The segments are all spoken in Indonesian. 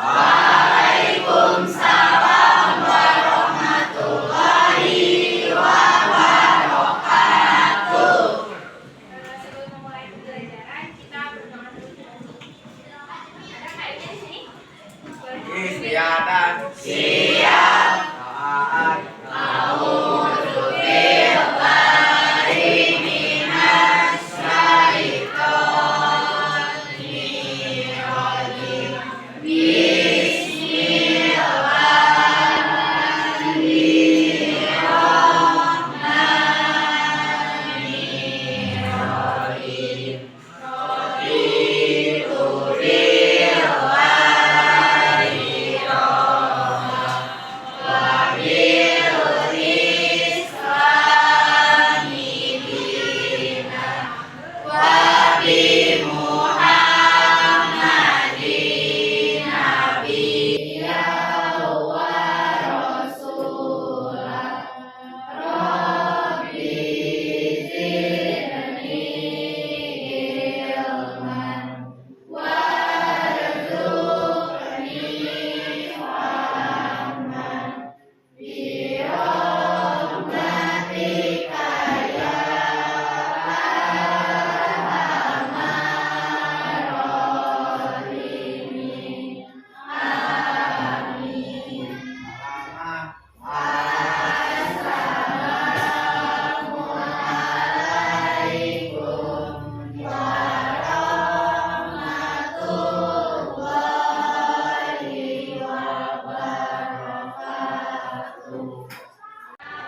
Waalaikumsalam warahmatullahi wabarakatuh. Sebelum memulai pembelajaran, kita berdoa dulu. Ada kayaknya di sini? Istiadat. Siap. Taat.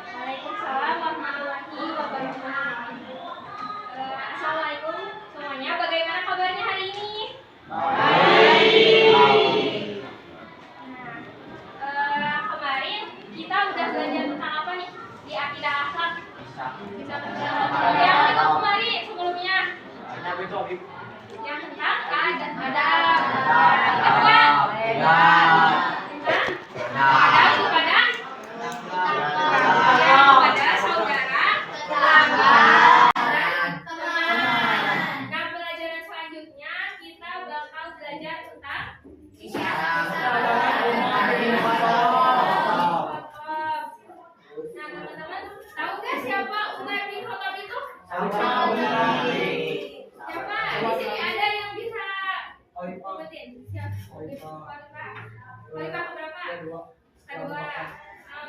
Waalaikumsalam warahmatullahi wabarakatuh. Assalamualaikum semuanya. Bagaimana kabarnya hari ini? Kemarin kita udah belajar tentang apa nih di akidah akhlak? Yang kita kemarin sebelumnya? Yang tentang adab. Adab kepada saudara, tetangga, dan teman. Nah, pelajaran selanjutnya kita bakal belajar tentang Nah, teman-teman, tahu nggak siapa Umar bin Khattab itu? Siapa? Di sini ada yang bisa ngikutin? Siapa? Khalifah keberapa? Kedua. Oh,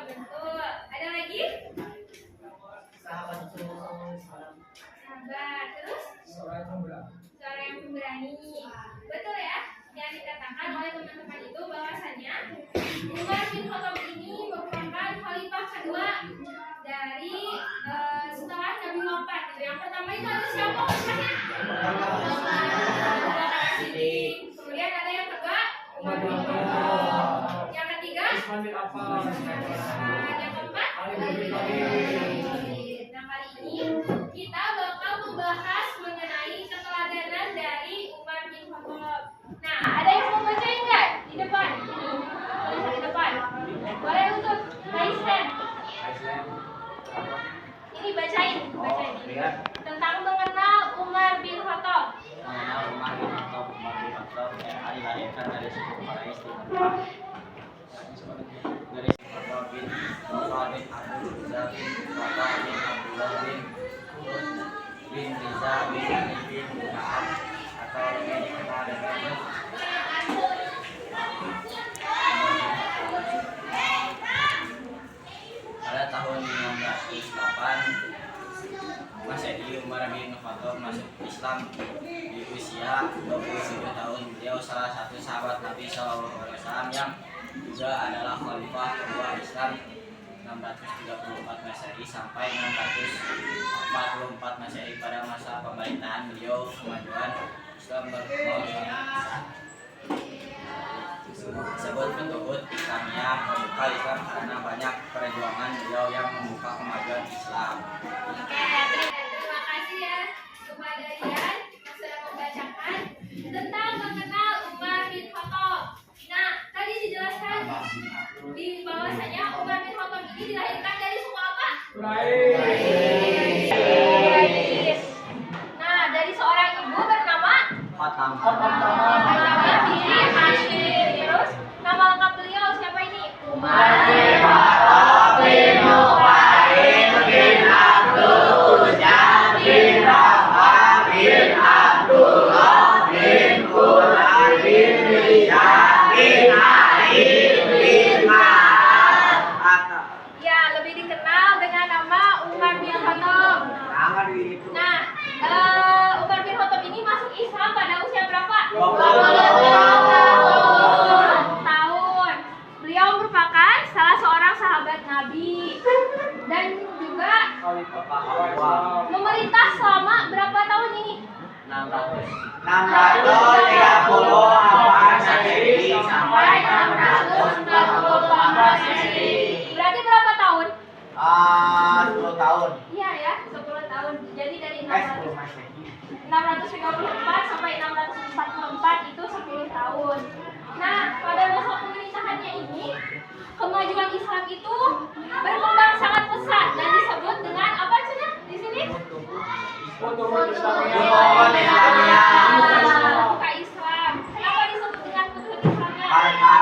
betul. Ada lagi? Sahabat. Terus? Seorang yang pemberani. Betul ya? Yang dikatakan oleh teman-teman itu bahwasanya Umar bin Khattab ini merupakan khalifah kedua dari setelah Nabi wafat. Yang pertama itu ada siapa? Abu Bakar As-Siddiq. Kemudian ada yang kedua? Umar bin Khattab. Yang ketiga? Yang keempat? Nah, kali ini kita bakal membahas mengenai keteladanan dari Umar bin Khattab. Nah, ada yang mau bacain nggak di depan? Tulisan di depan. Boleh untuk raise hand. Ini bacain. Tentang mengenal Umar bin Khattab. Umar bin Khattab dilahirkan dari suku Quraisy di Mekah. Dari Khattab bin Khattab bin Abdul Uzza bin Khattab bin Abdullah bin Riza bin Ali bin Ka'ab atau lebih dikenal dengan pada tahun 1908 Masehi. Umar bin Khattab masuk Islam di usia 27 tahun. Beliau salah satu sahabat Nabi SAW yang juga adalah khalifah kedua Islam 634 Masehi sampai 644 Masehi. Pada masa pemerintahan beliau, kemajuan Islam disebut penyebut Islamnya, membuka Islam karena banyak perjuangan beliau yang membuka kemajuan Islam. Terima kasih ya kepada Rian yang sudah membacakan tentang mengenal Umar bin Khattab. Nah, tadi dijelaskan di bahwasanya Umar bin Khattab ini dilahirkan dari suku apa? Quraisy. Nah, dari seorang ibu bernama Fatam. Bini Hashim. Terus Masehi sampai 644 Masehi. Berarti berapa tahun? 10 tahun. Iya ya, 10 tahun. Jadi dari 10 Masehi. 634 sampai 644 itu 10 tahun. Nah, pada masa pemerintahannya ini, kemajuan Islam itu berkembang sangat pesat dan disebut dengan apa Cina di sini? Futuhul Islamiyah. Islamiyah. Buka Islam. Kenapa disebut dengan Futuhul Islamiyah? Karena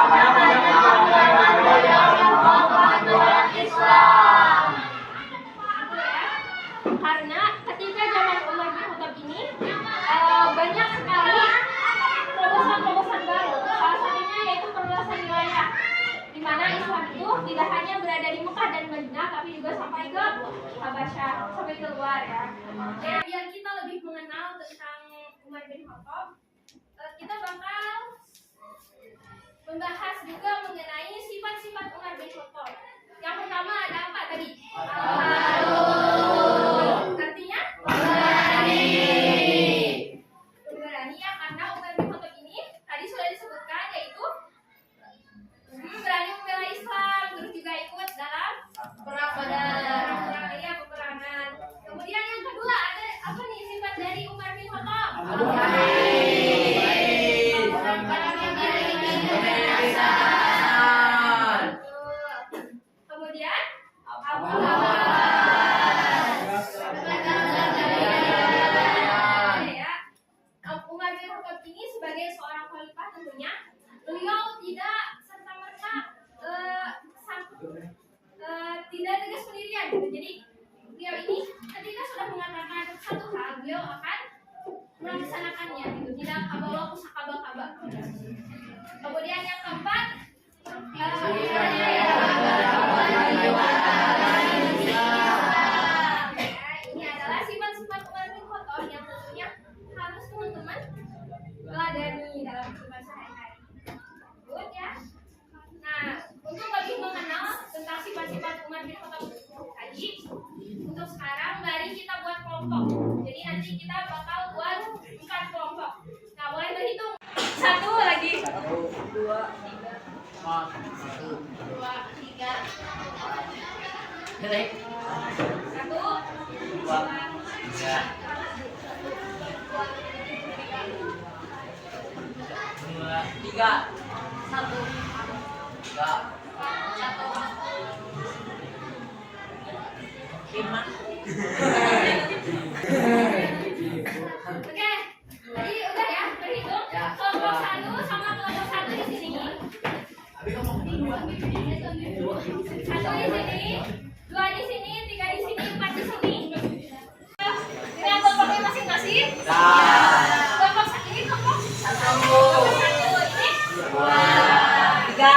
banyak Islam. Karena ketika zaman Umar bin Khattab ini banyak sekali terobosan-terobosan baru. Salah satunya yaitu perluasan wilayah, di mana Islam itu tidak hanya berada di Mekah dan Madinah, tapi juga sampai ke Habasyah, sampai ke luar ya. Ya, biar kita lebih mengenal tentang Umar bin Khattab, kita bakal membahas juga mengenai sifat-sifat Umar bin Khattab. Yang pertama ada apa tadi? Artinya? Pemberani ya, karena Umar bin Khattab ini tadi sudah disebutkan yaitu berani membela Islam, terus juga ikut dalam perang Badar. Iya, peperangan. Kemudian yang kedua ada apa nih sifat dari Umar bin Khattab? Kemudian Umar bin Khattab ini sebagai seorang khalifah tentunya beliau tidak serta-merta tidak tegas pendirian gitu. Jadi beliau ini ketika sudah mengatakan satu hal, beliau akan melaksanakannya gitu, tidak kabawa kusakaba-kaba. Kemudian yang keempat ini adalah sifat-sifat Umar bin Khattab yang tentunya harus teman-teman teladani dalam kehidupan sehari-hari. Good ya. Nah, untuk lebih mengenal tentang sifat-sifat Umar bin Khattab tadi, untuk sekarang mari kita buat kelompok. Jadi nanti kita bakal buat 4 kelompok. Nah, boleh berhitung. 1 lagi. 2, 3. 1, 2, 3. 5. Oke, jadi udah ya berhitung. Kelompok 1 sama kelompok 1 di sini. 1 di sini, 2 di sini, 3 di sini, 4 di sini. Ini yang kelompoknya masing-masing. Kelompok ini kelompok 1 ini 2, 3.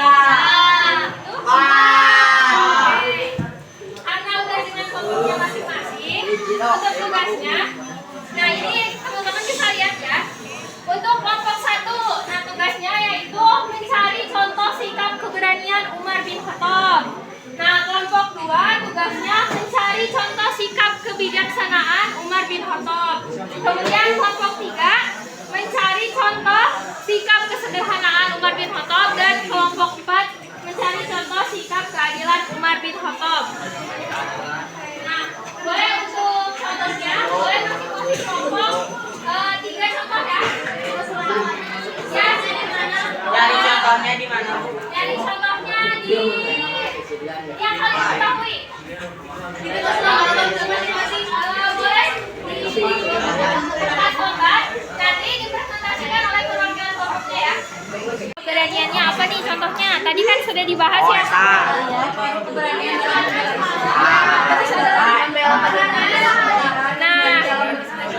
Karena udah dengan kelompoknya masing-masing, untuk tugasnya. Nah ini teman-teman bisa lihat ya. Untuk kelompok 1, nah tugasnya yaitu mencari contoh sikap keberanian Umar bin Khattab. Nah kelompok 2 tugasnya mencari contoh sikap kebijaksanaan Umar bin Khattab. Kemudian kelompok 3 mencari contoh sikap kesederhanaan Umar bin Khattab, dan kelompok 4 mencari contoh sikap keadilan Umar bin Khattab. Nah, boleh untuk contohnya, boleh masing-masing kelompok 3 contoh ya. Ya, di mana? Dari contohnya di mana? Dari contohnya di yang kalian ketahui. Masing-masing boleh di tempat lomba. Nanti dipresentasikan oleh perwakilan kelompoknya ya. Keberaniannya apa nih contohnya? Tadi kan sudah dibahas ya. Nah,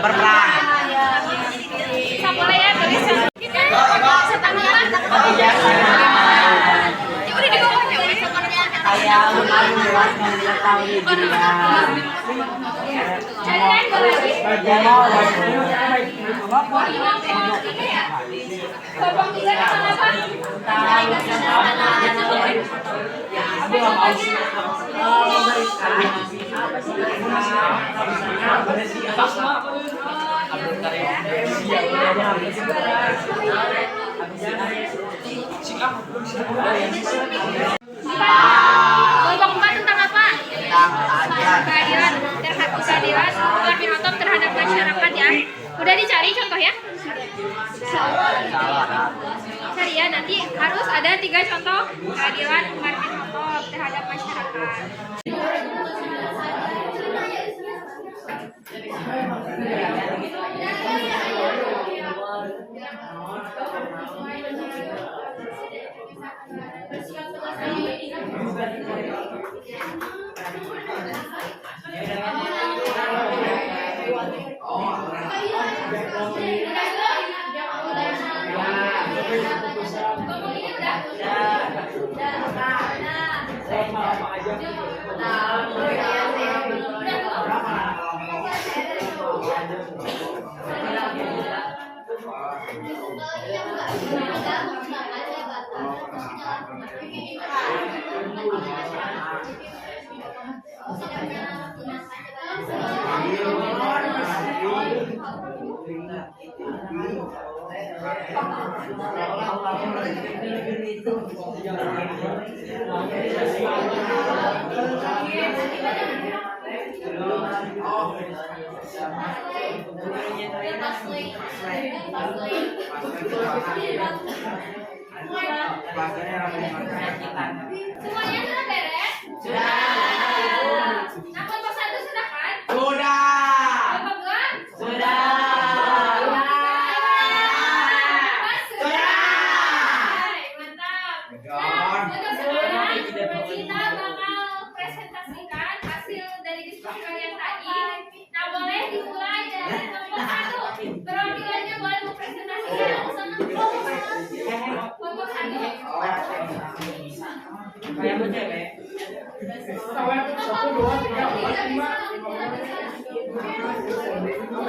Berperang. bisa mulai ya tulisan. Saya membuat mengetahui dirinya. Kalian boleh. Kelompok 3 kenapa? Kelompok 4 tentang apa? Tentang keadilan. Keadilan. Keadilan Umar bin Khattab terhadap masyarakat ya. Udah dicari contohnya? Cari ya, nanti harus ada 3 contoh keadilan Umar bin Khattab terhadap masyarakat. Semuanya sudah beres? Sudah. Nah, kelompok 1 sudah kan? Sudah. Kelompok 2? Sudah. Mantap. Nah, untuk sekarang kita bakal presentasikan hasil dari diskusi kalian tadi. Nah, boleh dimulai dari kelompok 1. Perwakilannya boleh mempresentasikan kelompok 1.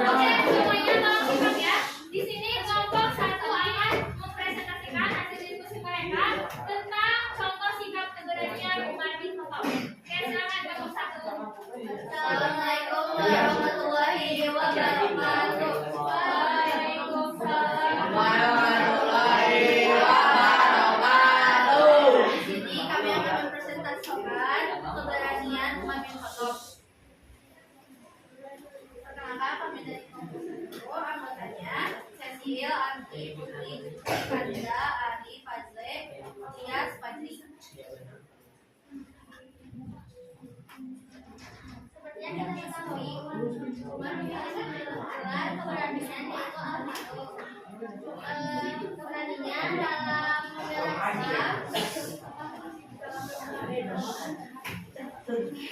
Oke, semuanya tolong simak ya. Di sini kelompok 1 akan mempresentasikan hasil diskusi mereka tentang contoh sikap keberanian Umar bin Khattab. Oke, silakan kelompok 1. Assalamualaikum warahmatullahi wabarakatuh. Waalaikumsalam. Di sini kami akan mempresentasikan keberanian Umar bin Khattab. Perkenalkan kami dari kelompok 1, anggotanya Cecil, Anti, Putri, Kanda, Ari, Fazle, Tias, Fadli. Seperti yang kita ketahui, Umar bin Khattab adalah keberanian yaitu al-Faruq. Keberanian dalam membela Islam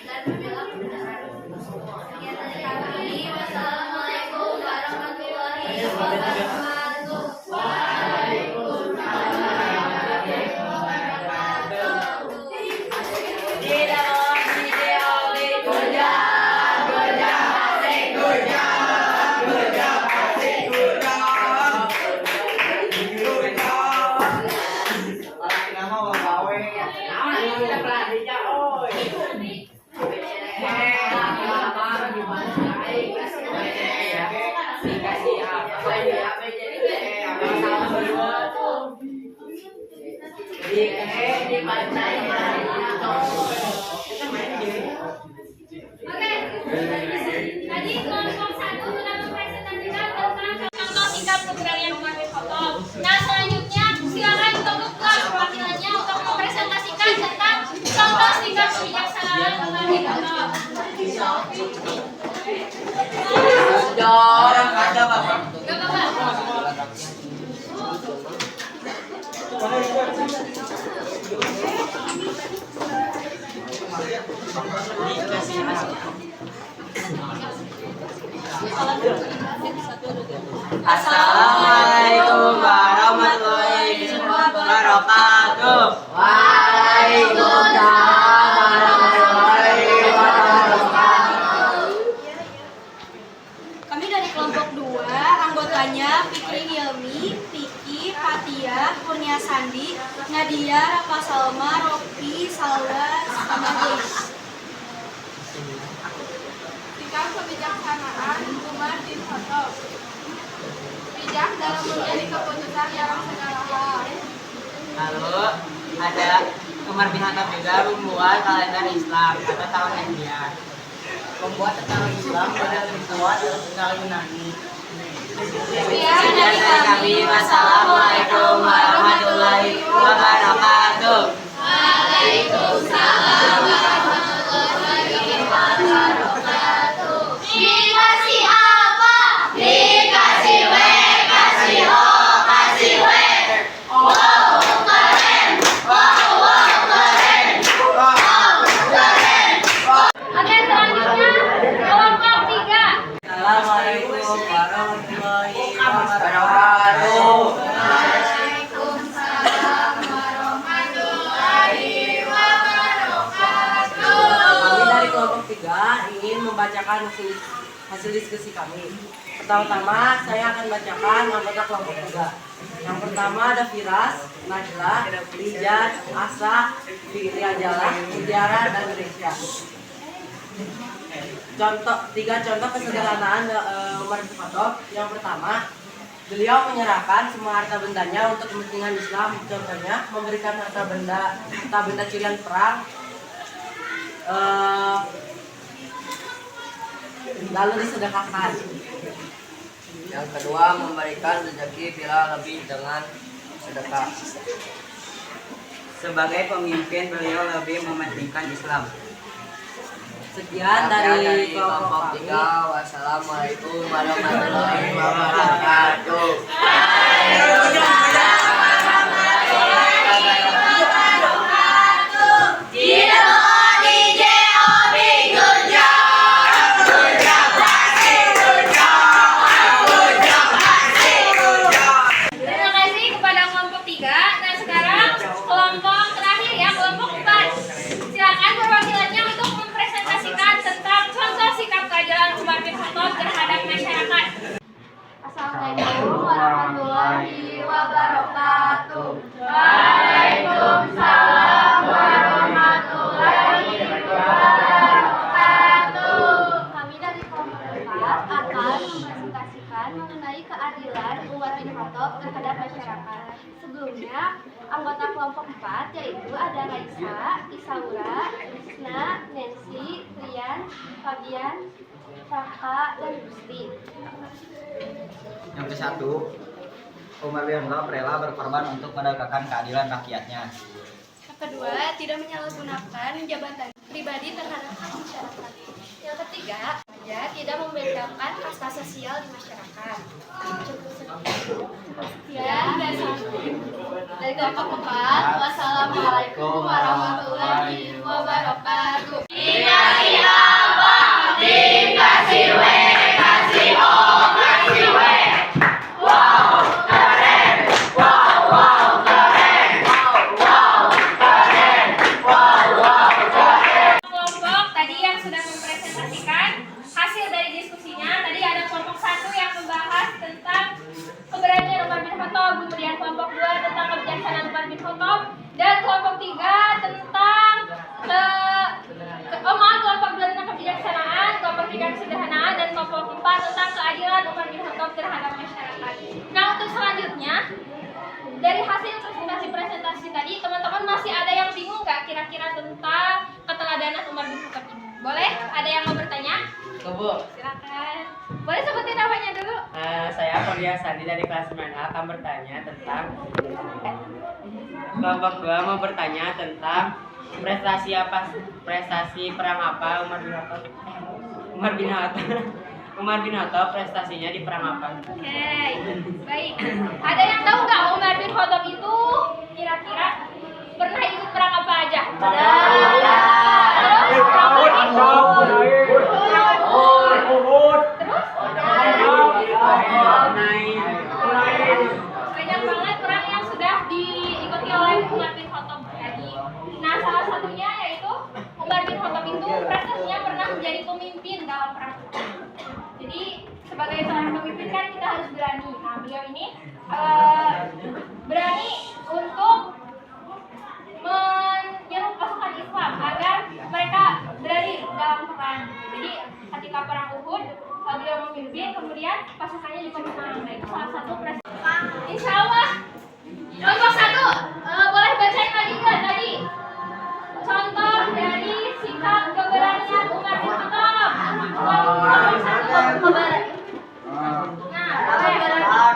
dan membela kebenaran. Sekian dari kami. Wassalamualaikum warahmatullahi wabarakatuh. Waalaikumsalam warahmatullahi Oke, tadi kelompok 1 sudah mempresentasikan tentang contoh sikap keberanian Umar bin Khattab. Nah, selanjutnya silakan kelompok 2 perwakilannya untuk mempresentasikan tentang contoh sikap kebijaksanaan Umar bin Khattab. Orang ada Bapak. Gak apa-apa. Assalamualaikum warahmatullahi wabarakatuh. Waalaikumsalam warahmatullahi wabarakatuh. Kami dari kelompok 2, anggotanya Fikri Hilmi, Piki, Fatia, Kurnia Sandi, Nadia, Rafa Salma, Rofi, Salwa, sama Grace. kebijaksanaan Umar bin Khattab. Bijak dalam menjadi keputusan dalam segala hal. Lalu ada Umar bin Khattab juga membuat kalender Islam atau tahun Hijriah. Membuat tentang Islam pada membuat tentang Yunani. Sekian Sekian dari kami. Wassalamualaikum warahmatullahi wabarakatuh. Waalaikumsalam warahmatullahi wabarakatuh. Dikasih apa? Dikasih W, kasih O, kasih W. Wow, keren. Wow, keren. Wow, keren. Oke, selanjutnya kelompok 3. Assalamualaikum warahmatullahi wabarakatuh. Waalaikumsalam warahmatullahi wabarakatuh. Kami dari kelompok 3 ingin membacakan hasil diskusi kami. Pertama-tama saya akan bacakan anggota kelompok 3. Yang pertama ada Firas, Najla, Rijat, Asa, Firiajala, Mutiara, dan Gresya. Tiga contoh kesederhanaan Umar bin Khattab. Yang pertama, beliau menyerahkan semua harta bendanya untuk kepentingan Islam. Contohnya, memberikan harta benda curian perang, lalu disedekahkan. Yang kedua, memberikan rezeki bila lebih dengan sedekah. Sebagai pemimpin, beliau lebih mementingkan Islam. Sekian dari kelompok 3. Wassalamualaikum warahmatullahi wabarakatuh. Terima kasih kepada kelompok 3. Nah, sekarang kelompok terakhir ya, kelompok 4. Silakan perwakilannya untuk mempresentasikan tentang contoh sikap keadilan Umar bin Khattab terhadap masyarakat. Assalamualaikum warahmatullahi wabarakatuh. Waalaikumsalam warahmatullahi wabarakatuh. Kami dari kelompok 4 akan mempresentasikan mengenai keadilan Umar bin Khattab terhadap masyarakat. Sebelumnya, anggota kelompok 4 yaitu ada Raisa, Isaura, Krisna, Nancy, Rian, Fabian, Raka, dan Gusti. Yang ke-1, Umar bin Khattab rela berkorban untuk menegakkan keadilan rakyatnya. Yang kedua, tidak menyalahgunakan jabatan pribadi terhadap masyarakat. Yang ketiga, dia tidak membedakan kasta sosial di masyarakat. Sekian dari kelompok 4. Wassalamualaikum warahmatullahi wabarakatuh. Dikasih apa? Dikasih W, kasih O, kasih W. Wow, keren. Wow, keren. Wow, keren. Wow, keren. Kelompok tadi yang sudah mempresentasikan hasil dari diskusinya. Tadi ada kelompok 1 yang membahas tentang keberanian Umar bin Khattab, kemudian kelompok 2 tentang kebijaksanaan Umar bin Khattab, dan kelompok 3 tentang kelompok 2 tentang kebijaksanaan, kelompok 3 kesederhanaan, dan kelompok 4 tentang keadilan Umar bin Khattab terhadap masyarakat. Nah, untuk selanjutnya dari hasil presentasi tadi, teman-teman masih ada yang bingung nggak kira-kira tentang keteladanan Umar bin Khattab ini? Boleh? Ada yang mau bertanya? Bu, Silakan. Boleh sebutin namanya dulu? saya Kurnia Sandi dari kelas 9A akan bertanya tentang kelompok 2 mau bertanya tentang prestasi perang apa Umar bin Khattab prestasinya di perang apa? Oke, baik. Ada yang tahu nggak Umar bin Khattab itu kira-kira pernah ikut perang apa aja? Ada. Terus? Perang banyak banget perang yang sudah diikuti oleh Umar bin Khattab tadi. Nah, salah satunya yaitu Umar bin Khattab itu prestasinya pernah menjadi pemimpin dalam perang. Jadi sebagai seorang pemimpin kan kita harus berani. Nah, beliau ini berani untuk menyeru pasukan Islam agar mereka berani dalam perang. Jadi ketika perang Uhud kemudian pasukannya dipemenang. Nah, itu salah satu prestasi. Insya Allah. Kelompok 1, boleh bacain lagi nggak tadi? Contoh dari sikap keberanian Umar bin Khattab.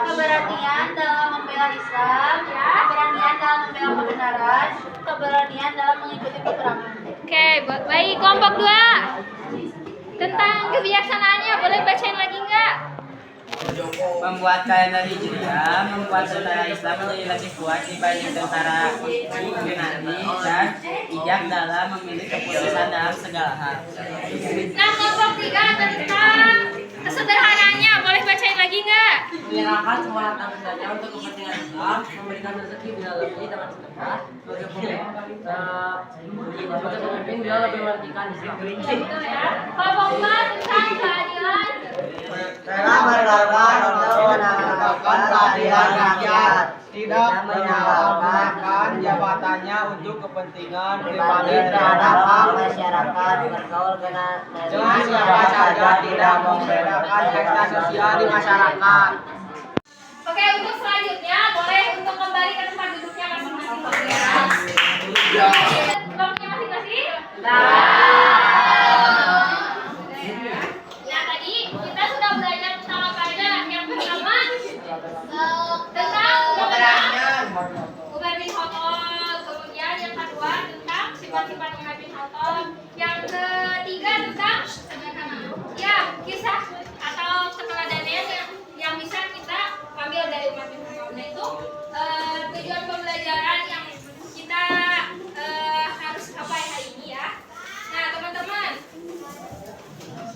Keberanian dalam membela Islam, keberanian dalam membela kebenaran, keberanian dalam mengikuti peperangan. Oke, baik. Kelompok 2, tentang kebijaksanaannya, boleh bacain lagi nggak? Membuat kalian hijriah, membuat tentara Islam menjadi lebih kuat dibanding tentara Yunani dan bijak dalam memilih keputusan dalam segala hal. Nah, kelompok 3 tentang kesederhanaannya, boleh bacain lagi nggak? Menyerahkan semua harta bendanya untuk kepentingan Islam, memberikan rezeki bila lebih dengan sedekah, sebagai pemimpin bila lebih mementingkan Islam. Betul ya. Kelompok 4 tentang keadilan. Rela berkorban untuk menegakkan keadilan rakyat, tidak menyalahgunakan jabatannya untuk kepentingan pribadi terhadap hak masyarakat, bergaul dengan siapa saja, tidak membedakan kelas sosial di masyarakat. Oke, untuk selanjutnya boleh untuk kembali ke tempat duduknya masing-masing. Kelompoknya masing-masing? Nah, tadi kita sudah belajar tentang apa aja. Yang pertama tentang Umar bin Khattab. Kemudian yang kedua tentang sifat-sifat Umar bin Khattab. Yang ketiga tentang kisah atau keteladanan yang bisa kita ambil dari Umar bin Khattab. Nah, itu tujuan pembelajaran yang kita harus capai hari ini ya. Nah, teman-teman,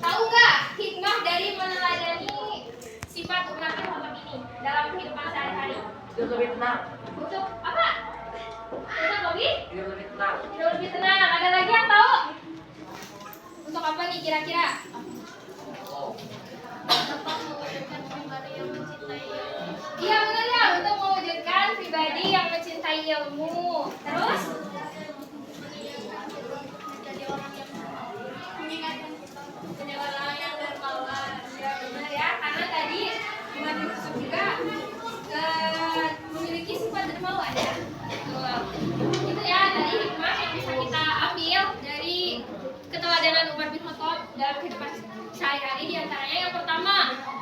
tahu nggak hikmah dari meneladani sifat Umar bin Khattab ini dalam kehidupan sehari-hari? Hidup lebih tenang. Untuk apa? Untuk lebih? Hidup lebih tenang. Hidup lebih tenang. Ada lagi yang tahu? Untuk apa nih kira-kira? Iya benar ya, untuk mewujudkan pribadi yang mencintai ilmu. Terus? Jadi orang yang dermawan. Ya benar ya, karena tadi Umar bin Khattab juga memiliki sifat dermawan ya. Itu ya tadi hikmah yang bisa kita ambil dari keteladanan Umar bin Khattab dalam kehidupan sehari-hari. Di antaranya yang pertama,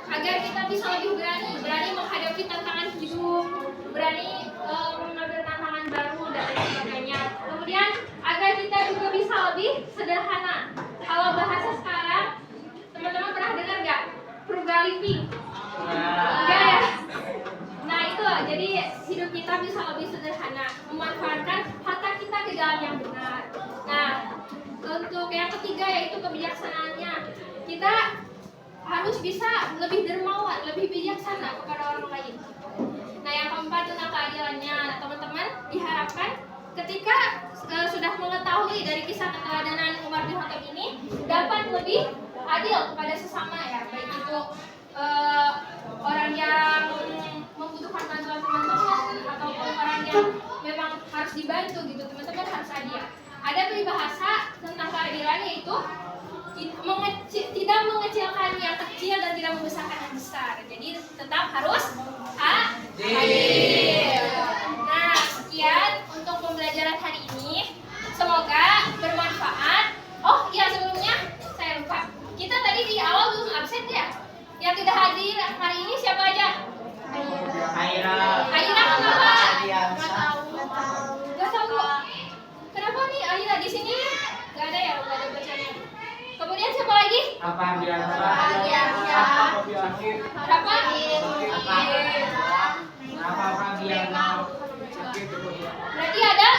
agar kita bisa lebih berani menghadapi tantangan hidup, berani mengambil tantangan baru dan lain sebagainya. Kemudian agar kita juga bisa lebih sederhana. Kalau bahasa sekarang, teman-teman pernah dengar nggak? Frugality. Enggak ya? Nah itu, jadi hidup kita bisa lebih sederhana, memanfaatkan harta kita ke jalan yang benar. Nah, untuk yang ketiga yaitu kebijaksanaannya. Kita harus bisa lebih dermawan, lebih bijaksana kepada orang lain. Nah, yang keempat tentang keadilannya. Nah, teman-teman diharapkan ketika sudah mengetahui dari kisah keteladanan Umar bin Khattab ini dapat lebih adil kepada sesama ya, baik itu orang yang membutuhkan bantuan teman-teman ataupun orang yang memang harus dibantu gitu, teman-teman harus adil. Ada peribahasa tentang keadilan yaitu tidak mengecilkan yang kecil dan tidak membesarkan yang besar. Jadi tetap harus adil. Nah, sekian untuk pembelajaran hari ini. Semoga bermanfaat. Oh iya, sebelumnya saya lupa. Kita tadi di awal belum absen ya. Yang tidak hadir hari ini siapa aja? Aira kenapa? Gak tahu. Kenapa nih Aira di sini? Gak ada ya, gak ada bacanya. Kemudian siapa lagi? Rafa. Berarti ada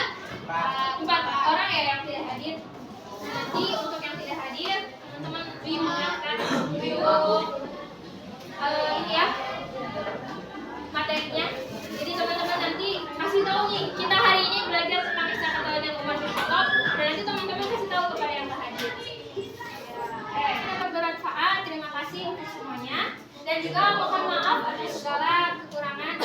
4 orang ya yang tidak hadir. Nanti untuk yang tidak hadir, teman-teman mengingatkan ini ya materinya. Jadi teman-teman nanti kasih tahu nih, kita hari ini belajar tentang kisah keteladanan Umar bin Khattab, dan nanti teman-teman kasih tahu kepada yang tak hadir. Bermanfaat, terima kasih untuk semuanya, dan juga mohon maaf atas segala kekurangan